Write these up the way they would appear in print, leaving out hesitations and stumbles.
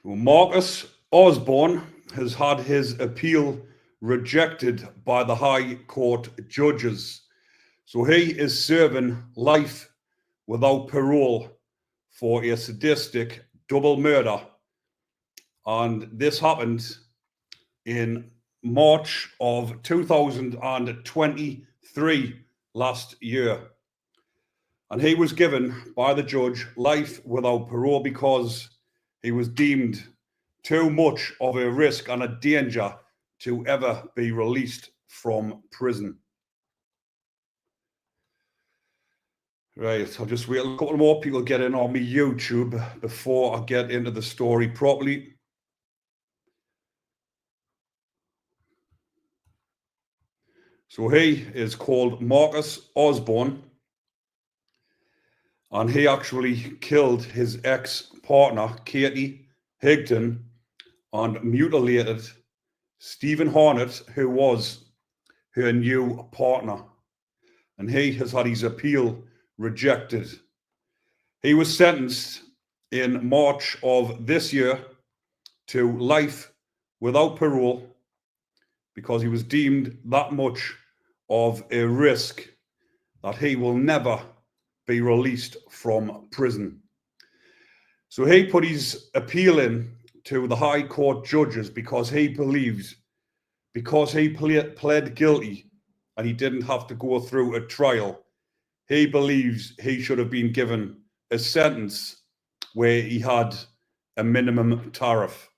Well, Marcus Osborne has had his appeal rejected by the High Court judges. So he is serving life without parole for a sadistic double murder. And this happened in March of 2023, last year. And he was given by the judge life without parole because he was deemed too much of a risk and a danger to ever be released from prison. Right, I'll just wait a couple more people get in on my YouTube before I get into the story properly. So he is called Marcus Osborne, and he actually killed his ex-partner, Katie Higdon, and mutilated Stephen Hornet, who was her new partner. And he has had his appeal rejected. He was sentenced in March of this year to life without parole because he was deemed that much of a risk that he will never be released from prison. So he put his appeal in to the High Court judges because he believes, because he pled guilty and he didn't have to go through a trial, he believes he should have been given a sentence where he had a minimum tariff.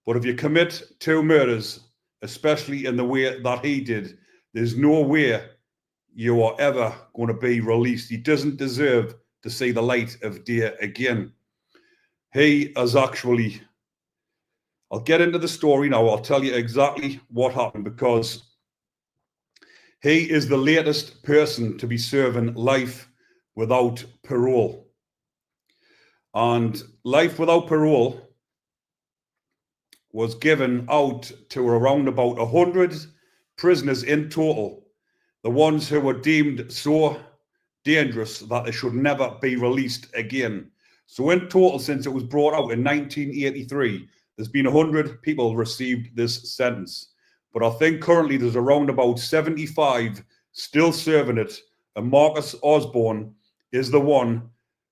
But if you commit two murders, especially in the way that he did, there's no way you are ever going to be released. He doesn't deserve to see the light of day again. He has actually, I'll get into the story now. I'll tell you exactly what happened because he is the latest person to be serving life without parole. And life without parole was given out to around about 100 prisoners in total, the ones who were deemed so dangerous that they should never be released again. So in total, since it was brought out in 1983, there's been 100 people received this sentence. But I think currently there's around about 75 still serving it. And Marcus Osborne is the one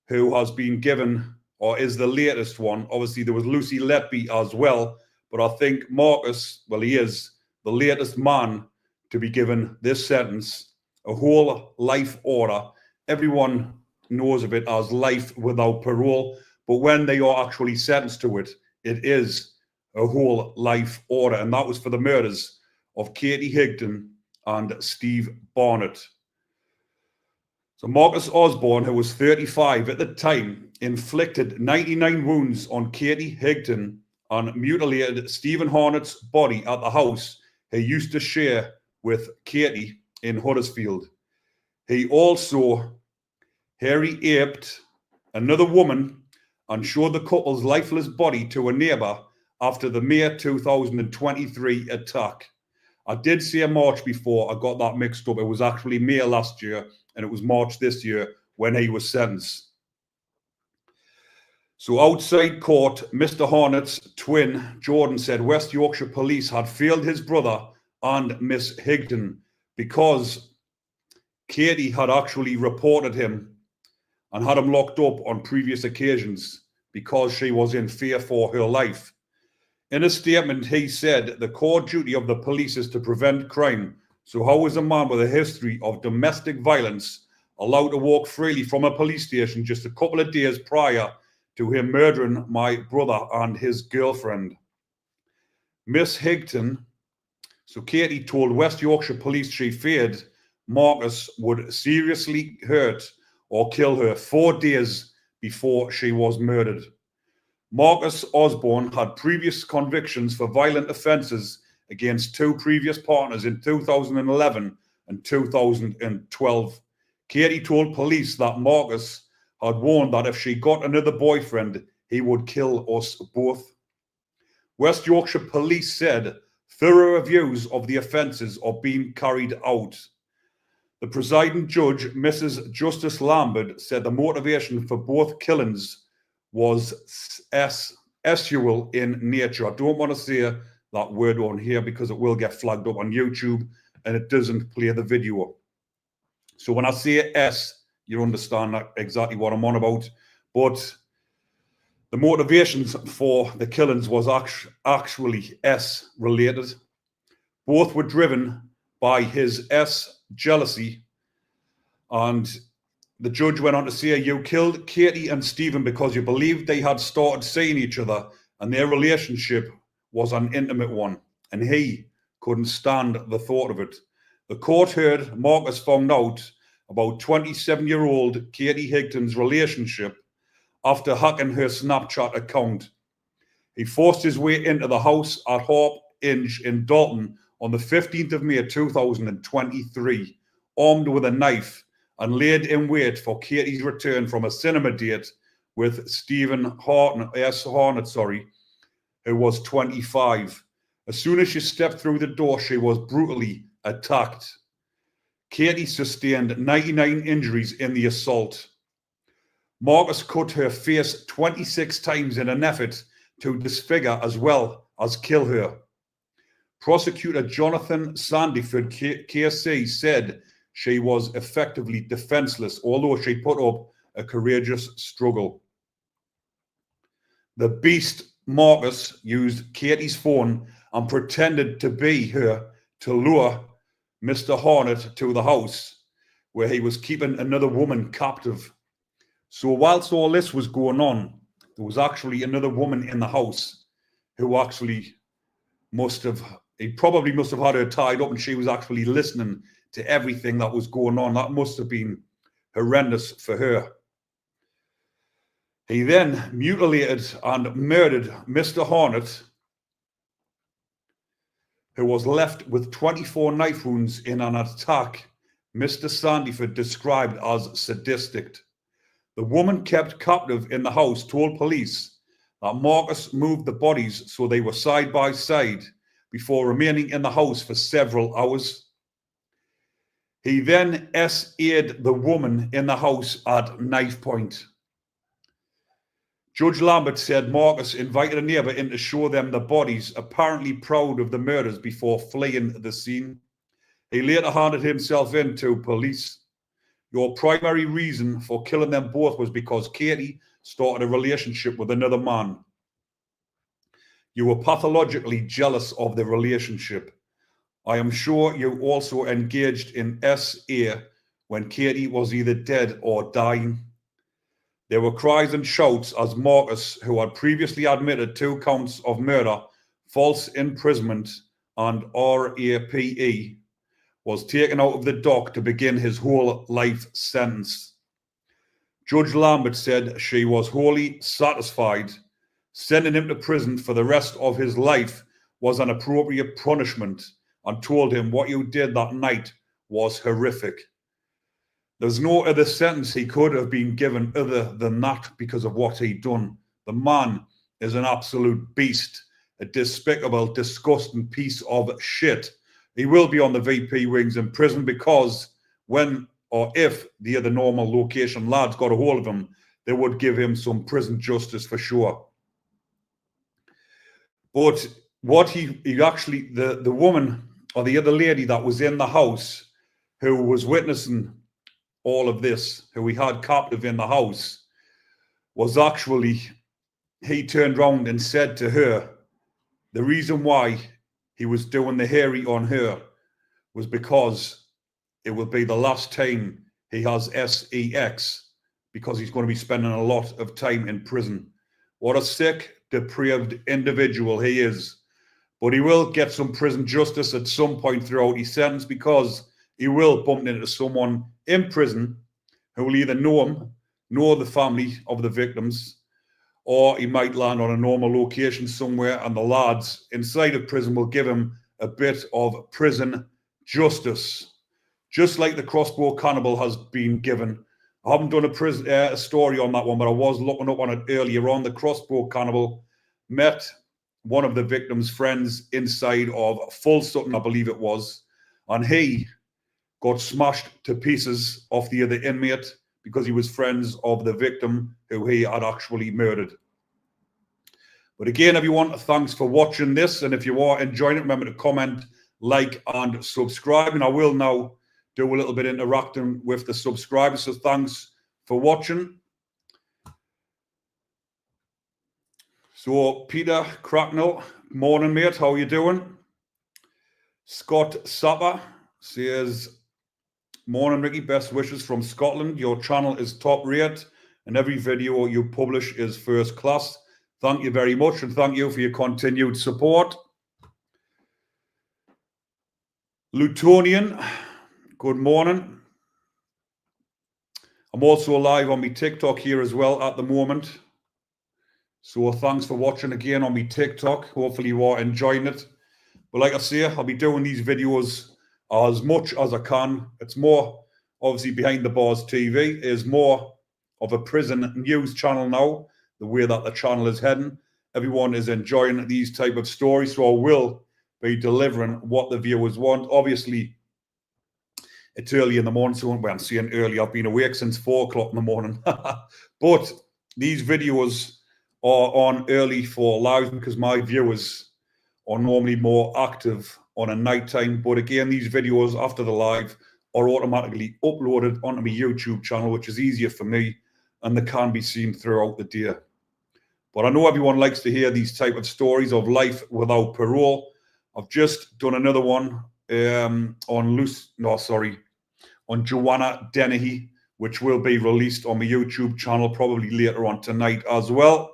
who has been given, or is the latest one. Obviously, there was Lucy Letby as well. But I think Marcus, well, he is the latest man to be given this sentence, a whole life order. Everyone knows of it as life without parole. But when they are actually sentenced to it, it is a whole life order. And that was for the murders of Katie Higdon and Steve Barnett. So Marcus Osborne, who was 35 at the time, inflicted 99 wounds on Katie Higdon and mutilated Stephen Hornet's body at the house he used to share with Katie in Huddersfield. He also aped another woman and showed the couple's lifeless body to a neighbour after the May 2023 attack. I did say March before, I got that mixed up. It was actually May last year and it was March this year when he was sentenced. So outside court, Mr. Hornet's twin, Jordan, said West Yorkshire police had failed his brother and Miss Higdon because Katie had actually reported him and had him locked up on previous occasions because she was in fear for her life. In a statement, he said the core duty of the police is to prevent crime. So how is a man with a history of domestic violence allowed to walk freely from a police station just a couple of days prior to him murdering my brother and his girlfriend? Miss Higdon, so Katie told West Yorkshire police she feared Marcus would seriously hurt or kill her 4 days before she was murdered. Marcus Osborne had previous convictions for violent offences against 2 previous partners in 2011 and 2012. Katie told police that Marcus had warned that if she got another boyfriend, he would kill us both. West Yorkshire police said thorough reviews of the offences are being carried out. The presiding judge, Mrs. Justice Lambert, said the motivation for both killings was sexual in nature. I don't want to say that word on here because it will get flagged up on YouTube and it doesn't play the video. So when I say S, you understand exactly what I'm on about. But the motivations for the killings was actually S related. Both were driven by his S jealousy. And the judge went on to say, you killed Katie and Stephen because you believed they had started seeing each other and their relationship was an intimate one. And he couldn't stand the thought of it. The court heard Marcus found out about 27-year-old Katie Higton's relationship after hacking her Snapchat account. He forced his way into the house at Harp Inge in Dalton on the 15th of May 2023, armed with a knife, and laid in wait for Katie's return from a cinema date with Stephen Harnett, who was 25. As soon as she stepped through the door, she was brutally attacked. Katie sustained 99 injuries in the assault. Marcus cut her face 26 times in an effort to disfigure as well as kill her. Prosecutor Jonathan Sandyford, KC, said she was effectively defenseless, although she put up a courageous struggle. The beast Marcus used Katie's phone and pretended to be her to lure Mr. Harnett to the house where he was keeping another woman captive. So whilst all this was going on, there was actually another woman in the house who actually he probably must have had her tied up, and she was actually listening to everything that was going on. That must have been horrendous for her. He then mutilated and murdered Mr. Harnett, who was left with 24 knife wounds in an attack Mr. Sandyford described as sadistic. The woman kept captive in the house told police that Marcus moved the bodies so they were side by side before remaining in the house for several hours. He then SA'd the woman in the house at knife point. Judge Lambert said Marcus invited a neighbour in to show them the bodies, apparently proud of the murders, before fleeing the scene. He later handed himself in to police. Your primary reason for killing them both was because Katie started a relationship with another man. You were pathologically jealous of the relationship. I am sure you also engaged in SA when Katie was either dead or dying. There were cries and shouts as Marcus, who had previously admitted 2 counts of murder, false imprisonment, and RAPE, was taken out of the dock to begin his whole life sentence. Judge Lambert said she was wholly satisfied. Sending him to prison for the rest of his life was an appropriate punishment, and told him what you did that night was horrific. There's no other sentence he could have been given other than that because of what he'd done. The man is an absolute beast, a despicable, disgusting piece of shit. He will be on the VP wings in prison because when or if the other normal location lads got a hold of him, they would give him some prison justice for sure. But what he actually, the woman or the other lady that was in the house who was witnessing all of this, who we had captive in the house, was actually, he turned around and said to her, the reason why he was doing the hairy on her was because it will be the last time he has sex, because he's going to be spending a lot of time in prison. What a sick, depraved individual he is. But he will get some prison justice at some point throughout his sentence, because he will bump into someone in prison who will either know him, know the family of the victims, or he might land on a normal location somewhere and the lads inside of prison will give him a bit of prison justice. Just like the crossbow cannibal has been given. I haven't done a story on that one, but I was looking up on it earlier on. The crossbow cannibal met one of the victim's friends inside of Full Sutton, I believe it was, and he got smashed to pieces off the other inmate because he was friends of the victim who he had actually murdered. But again, everyone, thanks for watching this. And if you are enjoying it, remember to comment, like, and subscribe. And I will now do a little bit interacting with the subscribers. So thanks for watching. So Peter Cracknell, morning, mate. How are you doing? Scott Sapper says, morning, Ricky. Best wishes from Scotland. Your channel is top rate, and every video you publish is first class. Thank you very much, and thank you for your continued support. Lutonian, good morning. I'm also live on my TikTok here as well at the moment. So thanks for watching again on my TikTok. Hopefully you are enjoying it. But like I say, I'll be doing these videos as much as I can. It's more, obviously, Behind the Bars TV is more of a prison news channel now, the way that the channel is heading. Everyone is enjoying these type of stories, so I will be delivering what the viewers want. Obviously, it's early in the morning, so when I'm saying early, I've been awake since 4 o'clock in the morning. But these videos are on early for live because my viewers are normally more active on a night time. But again, these videos after the live are automatically uploaded onto my YouTube channel, which is easier for me, and they can be seen throughout the day. But I know everyone likes to hear these type of stories of life without parole. I've just done another one on Joanna Dennehy, which will be released on my YouTube channel probably later on tonight as well.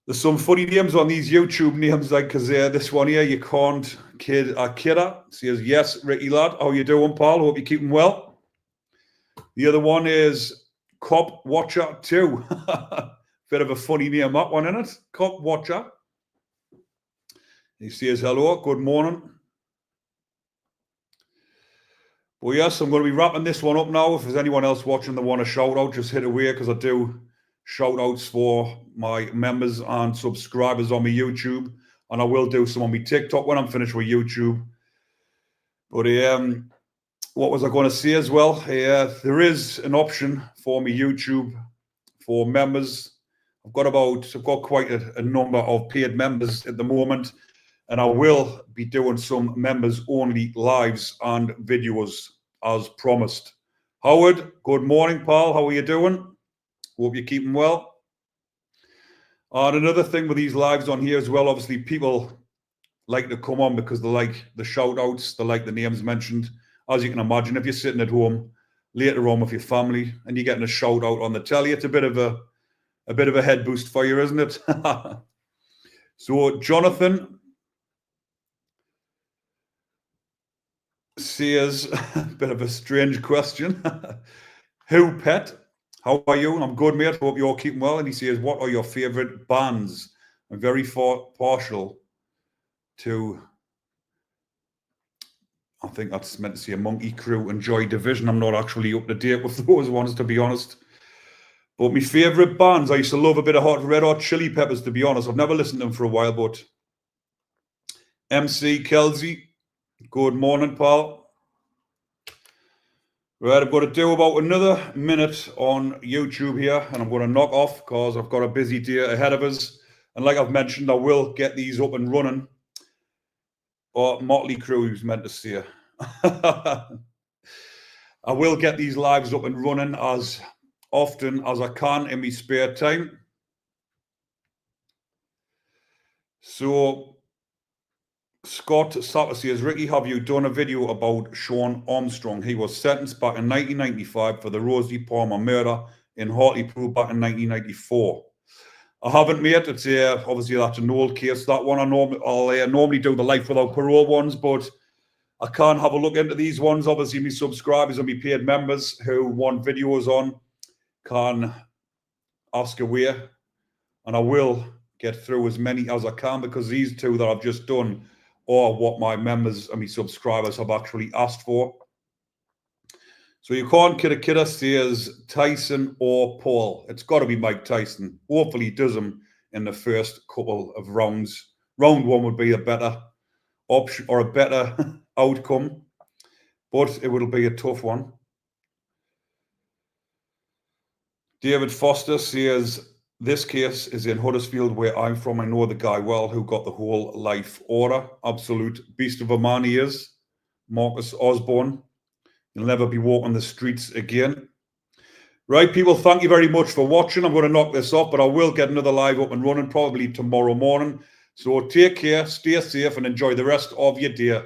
There's some funny names on these YouTube names, like because this one here, you can't kid a kidder. Says, yes, Ricky lad, how you doing, pal? Hope you're keeping well. The other one is Cop Watcher 2. Bit of a funny name, that one, isn't it? Cop Watcher. He says, hello, good morning. Well, yes, I'm going to be wrapping this one up now. If there's anyone else watching that want a shout out, just hit away, because I do shout outs for my members and subscribers on my YouTube, and I will do some on my TikTok when I'm finished with YouTube. But what was I going to say as well? There is an option for my YouTube for members. I've got quite a number of paid members at the moment, and I will be doing some members only lives and videos as promised. Howard, good morning, pal. How are you doing? Hope you're keeping well. And another thing with these lives on here as well, obviously people like to come on because they like the shout outs, they like the names mentioned. As you can imagine, if you're sitting at home later on with your family and you're getting a shout out on the telly, it's a bit of a head boost for you, isn't it? So Jonathan says, a bit of a strange question. Who pet? How are you? I'm good, mate. Hope you're keeping well. And he says, what are your favorite bands? I'm very partial to, I think that's meant to say, Monkey Crew and Joy Division. I'm not actually up to date with those ones, to be honest. But my favorite bands, I used to love a bit of Red Hot Chili Peppers, to be honest. I've never listened to them for a while, but MC Kelsey, good morning, pal. Right, I've got to do about another minute on YouTube here, and I'm going to knock off because I've got a busy day ahead of us. And like I've mentioned, I will get these up and running. Or Motley Crue, who's meant to say. I will get these lives up and running as often as I can in my spare time. So Scott Satter says, Ricky, have you done a video about Sean Armstrong? He was sentenced back in 1995 for the Rosie Palmer murder in Hartlepool back in 1994. I haven't, mate. It's obviously that's an old case, that one. I'll normally do the life without parole ones, but I can't have a look into these ones. Obviously, my subscribers and my paid members who want videos on can ask away, and I will get through as many as I can, because these two that I've just done are what my members and my subscribers have actually asked for. So you can't kid a kidder, says Tyson or Paul. It's got to be Mike Tyson. Hopefully he does them in the first couple of rounds. Round one would be a better option or a better outcome, but it will be a tough one. David Foster says, This case is in Huddersfield, where I'm from. I know the guy well who got the whole life order. Absolute beast of a man he is. Marcus Osborne. He'll never be walking the streets again. Right, people, thank you very much for watching. I'm going to knock this off, but I will get another live up and running probably tomorrow morning. So take care, stay safe, and enjoy the rest of your day.